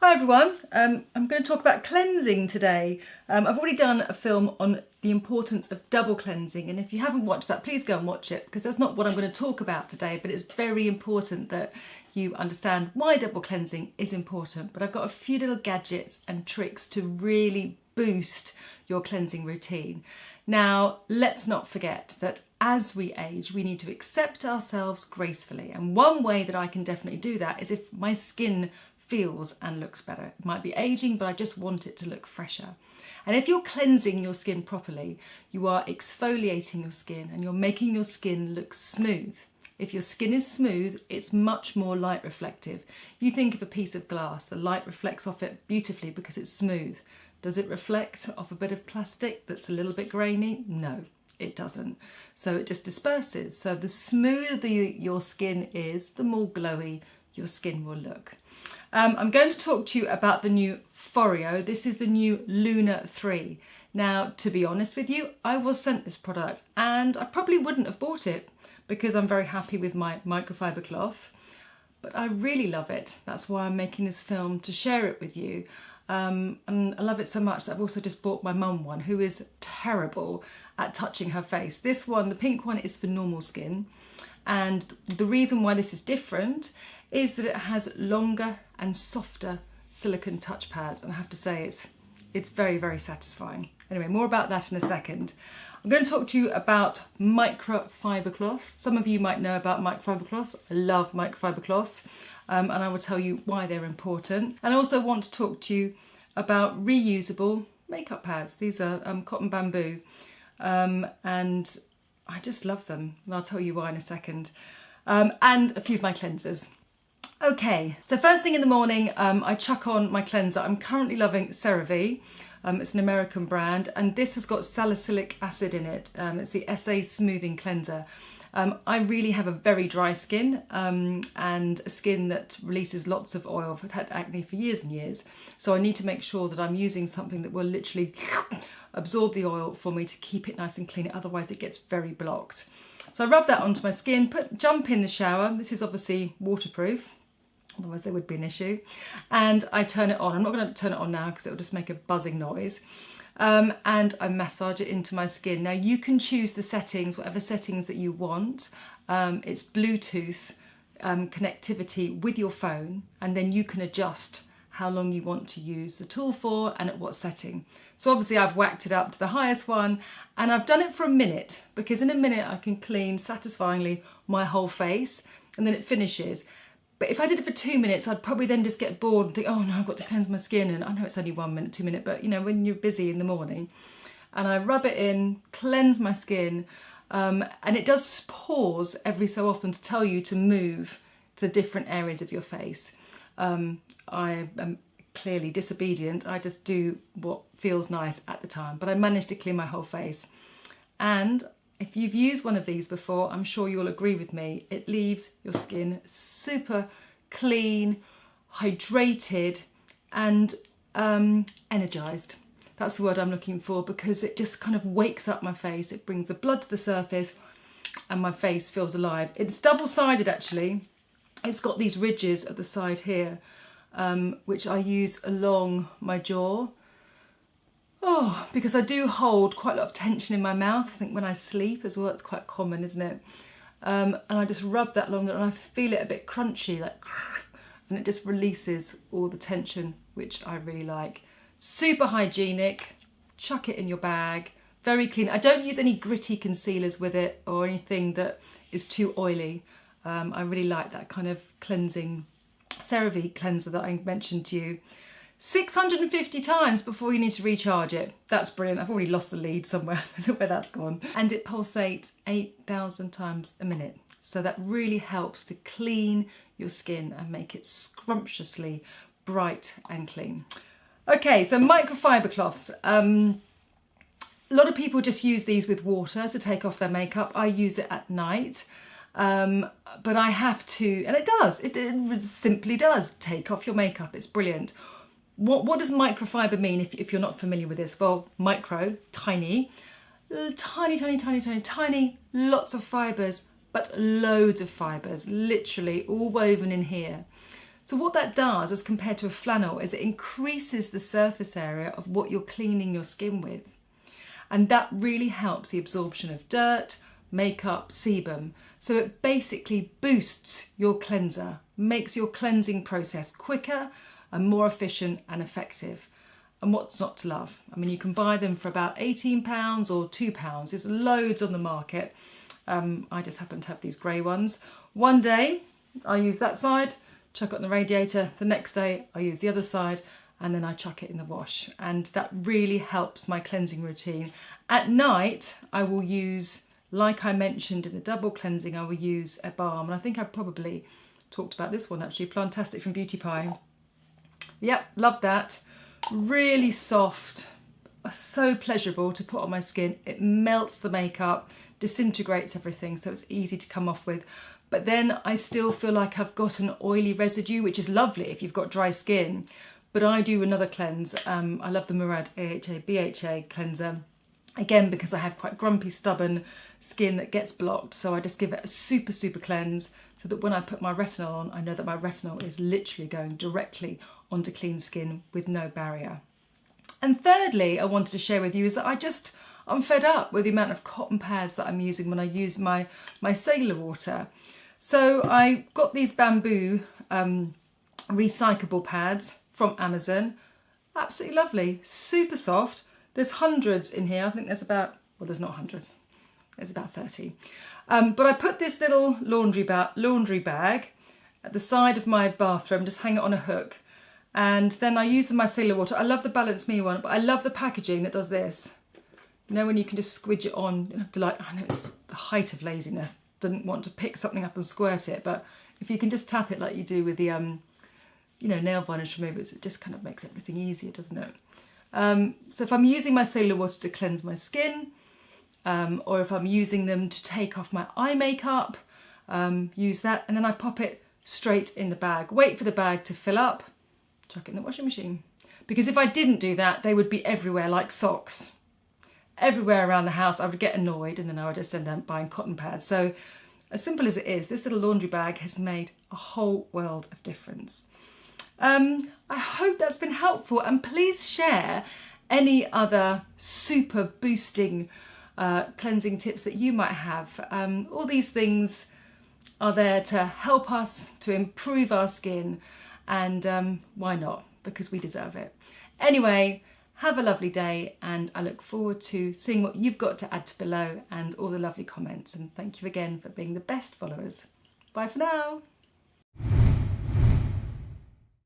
Hi everyone, I'm going to talk about cleansing today. I've already done a film on the importance of double cleansing, and if you haven't watched that, please go and watch it, because that's not what I'm going to talk about today, but it's very important that you understand why double cleansing is important. But I've got a few little gadgets and tricks to really boost your cleansing routine. Now, let's not forget that as we age, we need to accept ourselves gracefully, and one way that I can definitely do that is if my skin feels and looks better. It might be aging, but I just want it to look fresher. And if you're cleansing your skin properly, you are exfoliating your skin and you're making your skin look smooth. If your skin is smooth, it's much more light reflective. You think of a piece of glass, the light reflects off it beautifully because it's smooth. Does it reflect off a bit of plastic that's a little bit grainy? No, it doesn't. So it just disperses. So the smoother your skin is, the more glowy your skin will look. I'm going to talk to you about the new Foreo. This is the new Lunar 3. Now, to be honest with you, I was sent this product and I probably wouldn't have bought it because I'm very happy with my microfiber cloth, but I really love it. That's why I'm making this film, to share it with you. And I love it so much that I've also just bought my mum one, who is terrible at touching her face. This one, the pink one, is for normal skin. And the reason why this is different is that it has longer and softer silicone touch pads, and I have to say it's very, very satisfying. Anyway, more about that in a second. I'm going to talk to you about microfiber cloth. Some of you might know about microfiber cloths. I love microfiber cloths, and I will tell you why they're important. And I also want to talk to you about reusable makeup pads. These are cotton bamboo, and I just love them, and I'll tell you why in a second. And a few of my cleansers. Okay, so first thing in the morning, I chuck on my cleanser. I'm currently loving CeraVe. It's an American brand, and this has got salicylic acid in it. It's the SA Smoothing Cleanser. I really have a very dry skin and a skin that releases lots of oil. I've had acne for years and years, so I need to make sure that I'm using something that will literally absorb the oil for me to keep it nice and clean. Otherwise it gets very blocked. So I rub that onto my skin, jump in the shower. This is obviously waterproof, otherwise there would be an issue. And I turn it on. I'm not going to turn it on now because it will just make a buzzing noise. And I massage it into my skin. Now you can choose the settings, whatever settings that you want. It's Bluetooth connectivity with your phone, and then you can adjust how long you want to use the tool for and at what setting. So obviously I've whacked it up to the highest one, and I've done it for a minute because in a minute I can clean satisfyingly my whole face, and then it finishes. But if I did it for 2 minutes, I'd probably then just get bored and think, oh no, I've got to cleanse my skin. And I know it's only 1 minute, 2 minutes, but you know, when you're busy in the morning, and I rub it in, cleanse my skin, and it does pause every so often to tell you to move to the different areas of your face. I am clearly disobedient. I just do what feels nice at the time, but I managed to clean my whole face. And if you've used one of these before, I'm sure you'll agree with me, it leaves your skin super clean, hydrated, and energized. That's the word I'm looking for, because it just kind of wakes up my face. It brings the blood to the surface and my face feels alive. It's double-sided actually. It's got these ridges at the side here, which I use along my jaw. Oh, because I do hold quite a lot of tension in my mouth. I think when I sleep as well, it's quite common, isn't it? And I just rub that along there, and I feel it a bit crunchy, like, and it just releases all the tension, which I really like. Super hygienic. Chuck it in your bag. Very clean. I don't use any gritty concealers with it or anything that is too oily. I really like that kind of cleansing CeraVe cleanser that I mentioned to you. 650 times before you need to recharge it. That's brilliant. I've already lost the lead somewhere. I don't know where that's gone. And it pulsates 8,000 times a minute. So that really helps to clean your skin and make it scrumptiously bright and clean. Okay, so microfiber cloths. A lot of people just use these with water to take off their makeup. I use it at night. But I have to, and it simply does take off your makeup. It's brilliant. What does microfiber mean if you're not familiar with this? Well, micro, tiny, tiny, lots of fibres, but loads of fibres, literally all woven in here. So what that does as compared to a flannel is it increases the surface area of what you're cleaning your skin with. And that really helps the absorption of dirt, makeup, sebum. So it basically boosts your cleanser, makes your cleansing process quicker and more efficient and effective. And what's not to love? I mean, you can buy them for about £18 or £2. There's loads on the market. I just happen to have these grey ones. One day I use that side, chuck it on the radiator. The next day I use the other side, and then I chuck it in the wash. And that really helps my cleansing routine. At night I will use, like I mentioned in the double cleansing, I will use a balm. And I think I probably talked about this one actually, Plantastic from Beauty Pie. Yep, love that. Really soft, so pleasurable to put on my skin. It melts the makeup, disintegrates everything, so it's easy to come off with. But then I still feel like I've got an oily residue, which is lovely if you've got dry skin. But I do another cleanse. I love the Murad AHA BHA cleanser. Again, because I have quite grumpy, stubborn skin that gets blocked. So I just give it a super, super cleanse so that when I put my retinol on, I know that my retinol is literally going directly onto clean skin with no barrier. And thirdly, I wanted to share with you is that I'm fed up with the amount of cotton pads that I'm using when I use my sailor water. So I got these bamboo recyclable pads from Amazon. Absolutely lovely, super soft. There's hundreds in here. I think there's about, well, there's not hundreds. There's about 30. But I put this little laundry bag at the side of my bathroom, just hang it on a hook. And then I use the micellar water. I love the Balance Me one, but I love the packaging that does this. You know, when you can just squidge it on, you don't have to like, I know it's the height of laziness, didn't want to pick something up and squirt it, but if you can just tap it like you do with the, you know, nail varnish removers, it just kind of makes everything easier, doesn't it? So if I'm using my sailor water to cleanse my skin, or if I'm using them to take off my eye makeup, use that, and then I pop it straight in the bag. Wait for the bag to fill up, chuck it in the washing machine. Because if I didn't do that, they would be everywhere like socks. Everywhere around the house, I would get annoyed, and then I would just end up buying cotton pads. So as simple as it is, this little laundry bag has made a whole world of difference. I hope that's been helpful, and please share any other super boosting cleansing tips that you might have. All these things are there to help us to improve our skin, and why not? Because we deserve it. Anyway, have a lovely day, and I look forward to seeing what you've got to add below and all the lovely comments. And thank you again for being the best followers. Bye for now.